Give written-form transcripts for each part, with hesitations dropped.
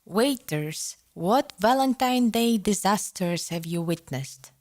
Waiters, what Valentine Day disasters have you witnessed?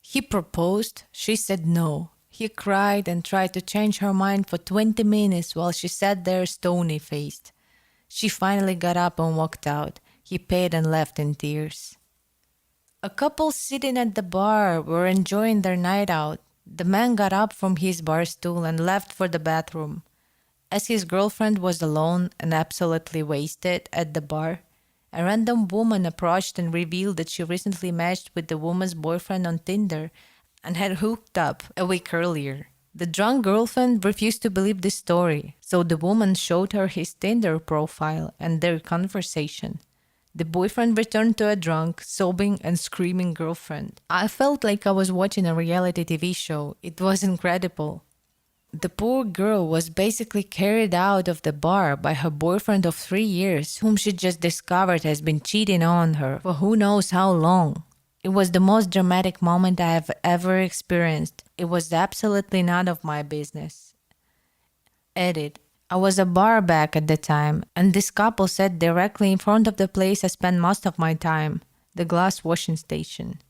He proposed, she said no. He cried and tried to change her mind for 20 minutes while she sat there stony faced. She finally got up and walked out. He paid and left in tears. A couple sitting at the bar were enjoying their night out. The man got up from his bar stool and left for the bathroom. As his girlfriend was alone and absolutely wasted at the bar, a random woman approached and revealed that she recently matched with the woman's boyfriend on Tinder and had hooked up a week earlier. The drunk girlfriend refused to believe this story, so the woman showed her his Tinder profile and their conversation. The boyfriend returned to a drunk, sobbing and screaming girlfriend. I felt like I was watching a reality TV show. It was incredible. The poor girl was basically carried out of the bar by her boyfriend of 3 years, whom she just discovered has been cheating on her for who knows how long. It was the most dramatic moment I have ever experienced. It was absolutely none of my business. Edit. I was a bar back at the time, and this couple sat directly in front of the place I spent most of my time, the glass washing station.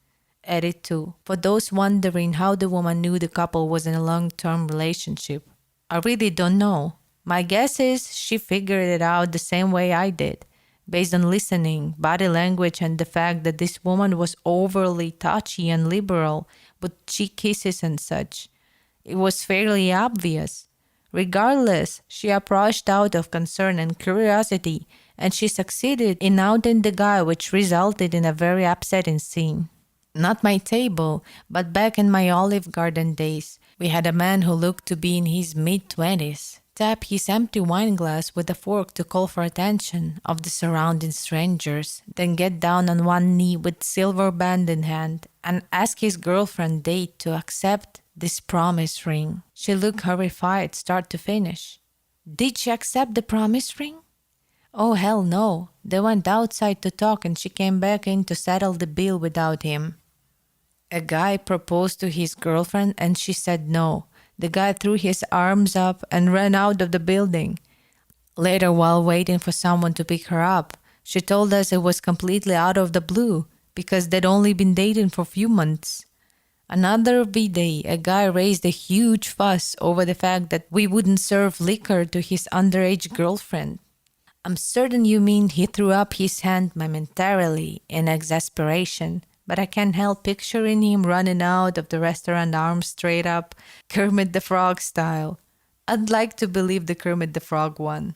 Edit 2. For those wondering how the woman knew the couple was in a long-term relationship, I really don't know. My guess is she figured it out the same way I did, based on listening, body language, and the fact that this woman was overly touchy and liberal with cheek kisses and such. It was fairly obvious. Regardless, she approached out of concern and curiosity, and she succeeded in outing the guy, which resulted in a very upsetting scene. Not my table, but back in my Olive Garden days, we had a man who looked to be in his mid-20s tap his empty wine glass with a fork to call for attention of the surrounding strangers, then get down on one knee with silver band in hand and ask his girlfriend date to accept this promise ring. She looked horrified start to finish. Did she accept the promise ring? Oh, hell no. They went outside to talk and she came back in to settle the bill without him. A guy proposed to his girlfriend and she said no. The guy threw his arms up and ran out of the building. Later, while waiting for someone to pick her up, she told us it was completely out of the blue because they'd only been dating for a few months. Another day, a guy raised a huge fuss over the fact that we wouldn't serve liquor to his underage girlfriend. I'm certain you mean he threw up his hand momentarily in exasperation, but I can't help picturing him running out of the restaurant arms straight up, Kermit the Frog style. I'd like to believe the Kermit the Frog one.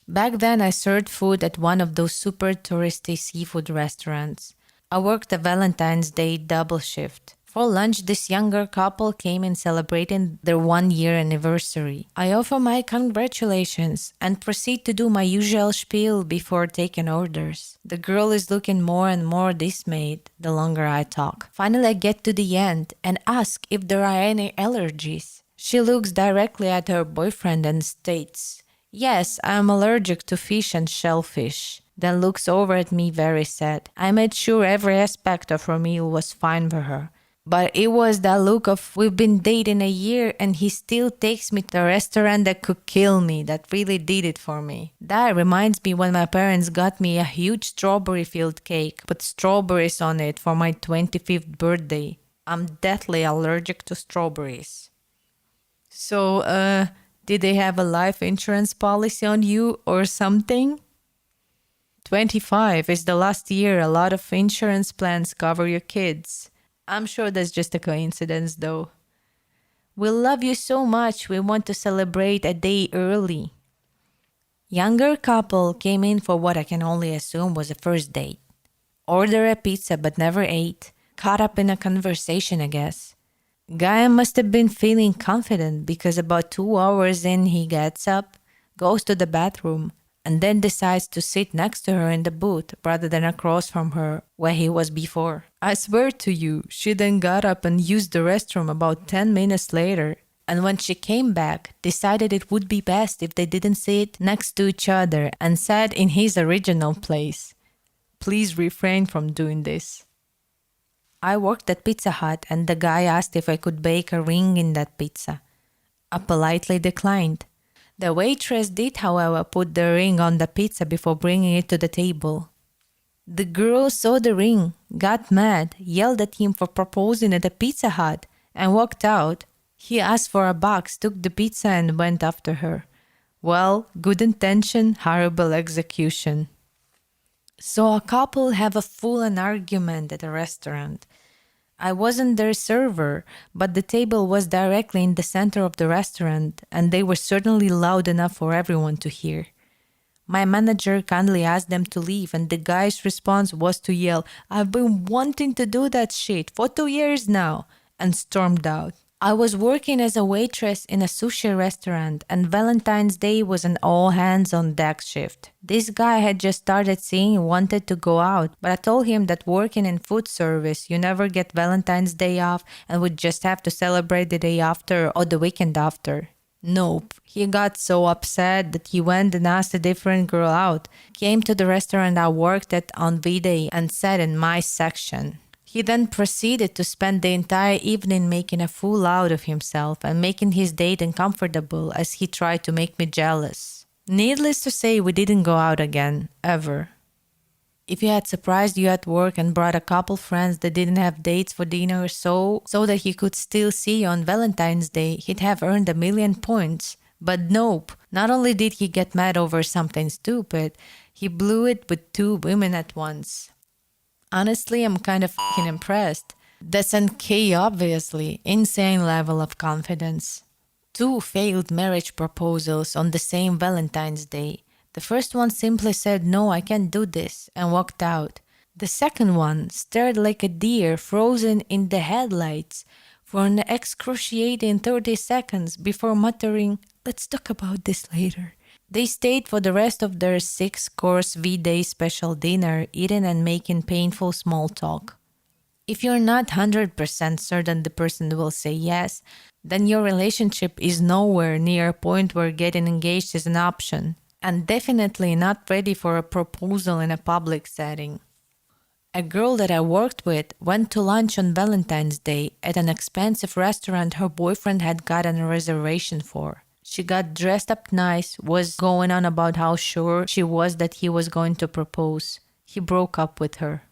Back then, I served food at one of those super touristy seafood restaurants. I worked a Valentine's Day double shift. For lunch, this younger couple came in celebrating their 1-year anniversary. I offer my congratulations and proceed to do my usual spiel before taking orders. The girl is looking more and more dismayed the longer I talk. Finally, I get to the end and ask if there are any allergies. She looks directly at her boyfriend and states, "Yes, I am allergic to fish and shellfish." Then looks over at me very sad. I made sure every aspect of her meal was fine for her. But it was that look of we've been dating a year and he still takes me to a restaurant that could kill me that really did it for me. That reminds me when my parents got me a huge strawberry-filled cake, put strawberries on it for my 25th birthday. I'm deathly allergic to strawberries. So, did they have a life insurance policy on you or something? 25 is the last year a lot of insurance plans cover your kids. I'm sure that's just a coincidence, though. We love you so much, we want to celebrate a day early. Younger couple came in for what I can only assume was a first date. Order a pizza but never ate. Caught up in a conversation, I guess. Guy must have been feeling confident because about 2 hours in he gets up, goes to the bathroom, and then decides to sit next to her in the booth rather than across from her where he was before. I swear to you, she then got up and used the restroom about 10 minutes later, and when she came back, decided it would be best if they didn't sit next to each other and sat in his original place. Please refrain from doing this. I worked at Pizza Hut and the guy asked if I could bake a ring in that pizza. I politely declined. The waitress did, however, put the ring on the pizza before bringing it to the table. The girl saw the ring, got mad, yelled at him for proposing at a Pizza Hut, and walked out. He asked for a box, took the pizza, and went after her. Well, good intention, horrible execution. So a couple have a full-on argument at a restaurant. I wasn't their server, but the table was directly in the center of the restaurant, and they were certainly loud enough for everyone to hear. My manager kindly asked them to leave, and the guy's response was to yell, "I've been wanting to do that shit for 2 years now," and stormed out. I was working as a waitress in a sushi restaurant, and Valentine's Day was an all hands on deck shift. This guy had just started seeing and wanted to go out, but I told him that working in food service, you never get Valentine's Day off and would just have to celebrate the day after or the weekend after. Nope. He got so upset that he went and asked a different girl out, came to the restaurant I worked at on V-Day and sat in my section. He then proceeded to spend the entire evening making a fool out of himself and making his date uncomfortable as he tried to make me jealous. Needless to say, we didn't go out again, ever. If he had surprised you at work and brought a couple friends that didn't have dates for dinner so that he could still see you on Valentine's Day, he'd have earned 1,000,000 points. But nope, not only did he get mad over something stupid, he blew it with 2 women at once. Honestly, I'm kind of fucking impressed. That's an K, obviously. Insane level of confidence. 2 failed marriage proposals on the same Valentine's Day. The first one simply said, "No, I can't do this," and walked out. The second one stared like a deer frozen in the headlights for an excruciating 30 seconds before muttering, "Let's talk about this later." They stayed for the rest of their 6-course V-Day special dinner, eating and making painful small talk. If you're not 100% certain the person will say yes, then your relationship is nowhere near a point where getting engaged is an option, and definitely not ready for a proposal in a public setting. A girl that I worked with went to lunch on Valentine's Day at an expensive restaurant her boyfriend had gotten a reservation for. She got dressed up nice, was going on about how sure she was that he was going to propose. He broke up with her.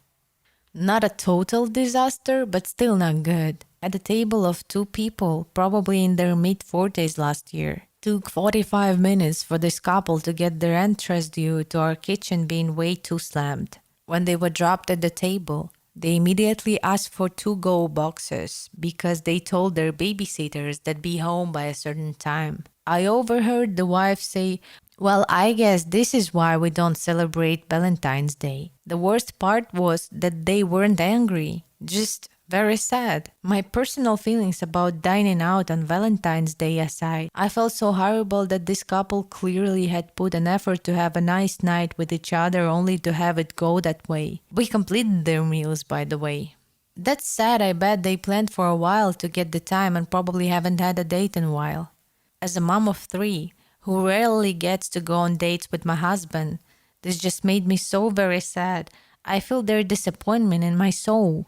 Not a total disaster, but still not good. At a table of 2 people, probably in their mid-40s last year. Took 45 minutes for this couple to get their entrance due to our kitchen being way too slammed. When they were dropped at the table, they immediately asked for 2 go boxes because they told their babysitters they'd be home by a certain time. I overheard the wife say, "Well, I guess this is why we don't celebrate Valentine's Day." The worst part was that they weren't angry, just very sad. My personal feelings about dining out on Valentine's Day aside, I felt so horrible that this couple clearly had put an effort to have a nice night with each other only to have it go that way. We completed their meals, by the way. That's sad. I bet they planned for a while to get the time and probably haven't had a date in a while. As a mom of 3, who rarely gets to go on dates with my husband, this just made me so very sad. I feel their disappointment in my soul.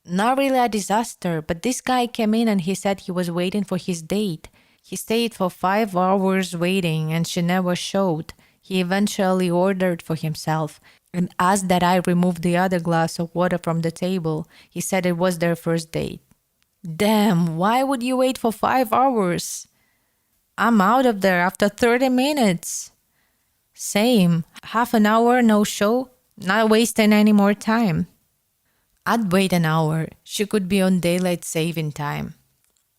Not really a disaster, but this guy came in and he said he was waiting for his date. He stayed for 5 hours waiting and she never showed. He eventually ordered for himself and asked that I remove the other glass of water from the table. He said it was their first date. Damn, why would you wait for 5 hours? I'm out of there after 30 minutes. Same. Half an hour, no show. Not wasting any more time. I'd wait an hour. She could be on daylight saving time.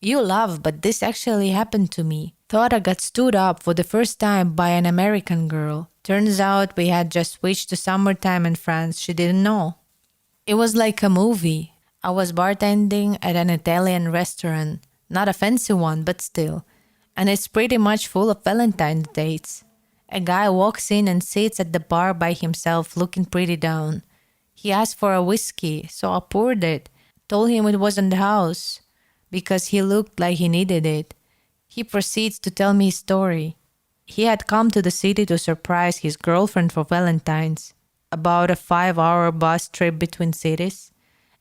You laugh, but this actually happened to me. Thought I got stood up for the first time by an American girl. Turns out we had just switched to summertime in France. She didn't know. It was like a movie. I was bartending at an Italian restaurant. Not a fancy one, but still. And it's pretty much full of Valentine's dates. A guy walks in and sits at the bar by himself looking pretty down. He asked for a whiskey, so I poured it. Told him it was in the house, because he looked like he needed it. He proceeds to tell me his story. He had come to the city to surprise his girlfriend for Valentine's. About a 5-hour bus trip between cities.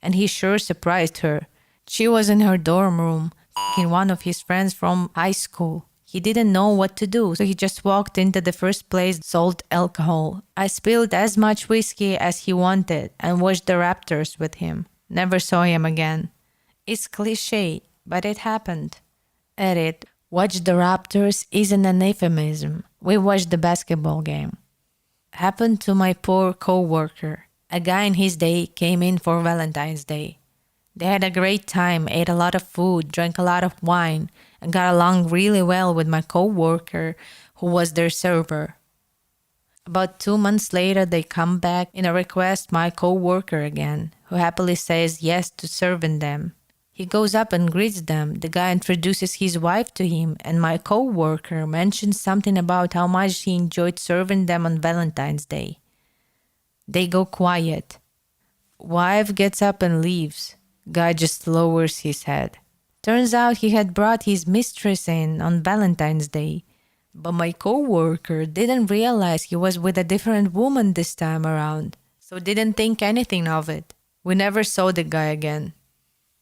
And he sure surprised her. She was in her dorm room, f***ing one of his friends from high school. He didn't know what to do, so he just walked into the first place sold alcohol. I spilled as much whiskey as he wanted and watched the Raptors with him. Never saw him again. It's cliche, but it happened. Edit. Watch the Raptors isn't an euphemism. We watched the basketball game. Happened to my poor co-worker. A guy in his day came in for Valentine's Day. They had a great time, ate a lot of food, drank a lot of wine, and got along really well with my co-worker who was their server. About 2 months later, they come back in a request my co-worker again, who happily says yes to serving them. He goes up and greets them. The guy introduces his wife to him, and my co-worker mentions something about how much he enjoyed serving them on Valentine's Day. They go quiet. Wife gets up and leaves. Guy just lowers his head. Turns out he had brought his mistress in on Valentine's Day. But my co-worker didn't realize he was with a different woman this time around, so didn't think anything of it. We never saw the guy again.